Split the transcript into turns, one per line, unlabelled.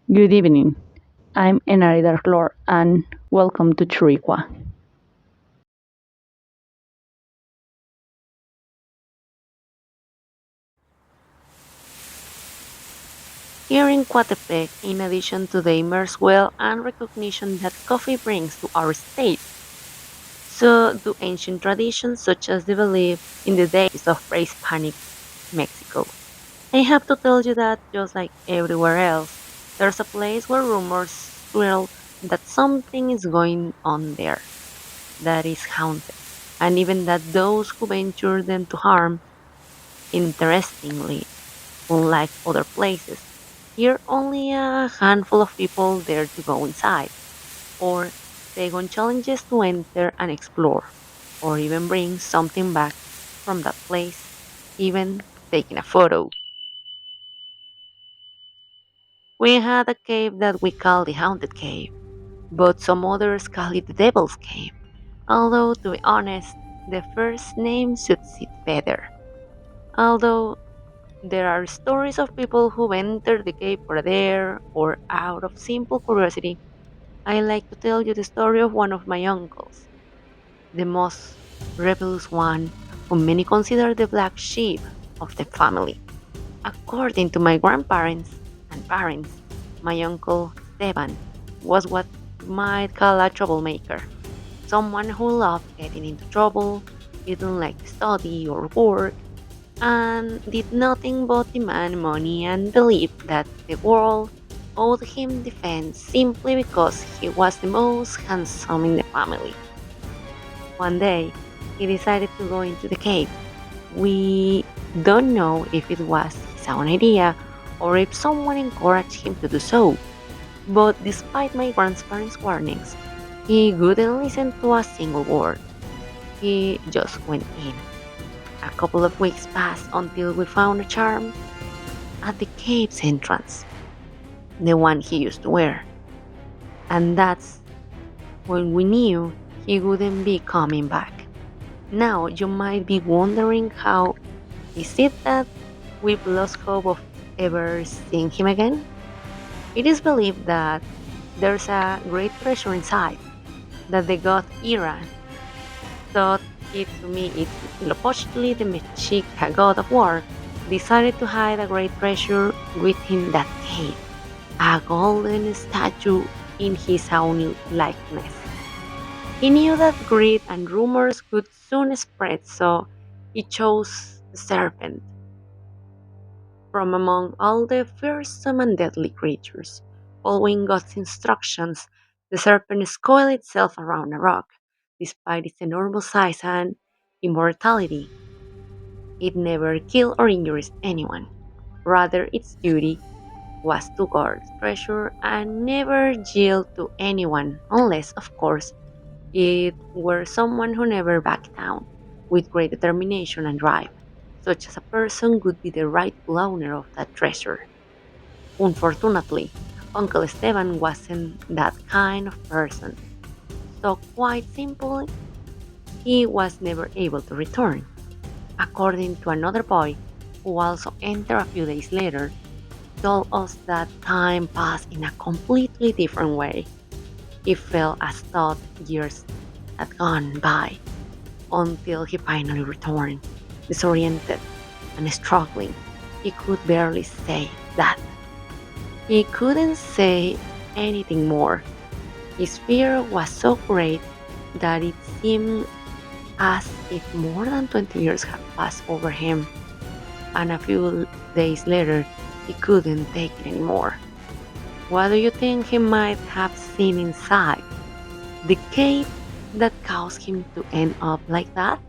Good evening. I'm Enari Darklor and welcome to Churikua.
Here in Coatepec, in addition to the immerse well and recognition that coffee brings to our state, so do ancient traditions such as the belief in the days of pre-Hispanic Mexico. I have to tell you that just like everywhere else, there's a place where rumors swirl that something is going on there that is haunted, and even that those who venture them to harm, interestingly, unlike other places, here only a handful of people dare to go inside, or take on challenges to enter and explore, or even bring something back from that place, even taking a photo. We had a cave that we call the Haunted Cave, but some others call it the Devil's Cave, although to be honest, the first name suits it better. Although there are stories of people who entered the cave for a dare or out of simple curiosity. I like to tell you the story of one of my uncles, the most rebellious one, whom many consider the black sheep of the family. According to my grandparents and parents, my uncle Esteban was what you might call a troublemaker, someone who loved getting into trouble, didn't like to study or work, and did nothing but demand money and believe that the world owed him defense simply because he was the most handsome in the family. One day, he decided to go into the cave. We don't know if it was his own idea or if someone encouraged him to do so, but despite my grandparents' warnings, he wouldn't listen to a single word. He just went in. A couple of weeks passed until we found a charm at the cave's entrance, the one he used to wear. And that's when we knew he wouldn't be coming back. Now you might be wondering how is it that we've lost hope of ever seeing him again? It is believed that there's a great treasure inside, that the god Ira thought it to me it huitzilopochtli, the Mexica god of war, decided to hide a great treasure within that cave, a golden statue in his own likeness. He knew that greed and rumors could soon spread, so he chose the serpent from among all the fearsome and deadly creatures. Following God's instructions, the serpent coiled itself around a rock. Despite its enormous size and immortality, it never killed or injured anyone. Rather, its duty was to guard treasure and never yield to anyone, unless, of course, it were someone who never backed down, with great determination and drive, such as a person would be the rightful owner of that treasure. Unfortunately, Uncle Esteban wasn't that kind of person, so quite simply, he was never able to return. According to another boy, who also entered a few days later, told us that time passed in a completely different way. He felt as though years had gone by until he finally returned, disoriented and struggling. He could barely say that. He couldn't say anything more. His fear was so great that it seemed as if more than 20 years had passed over him, and a few days later he couldn't take it anymore. What do you think he might have seen inside the cave that caused him to end up like that?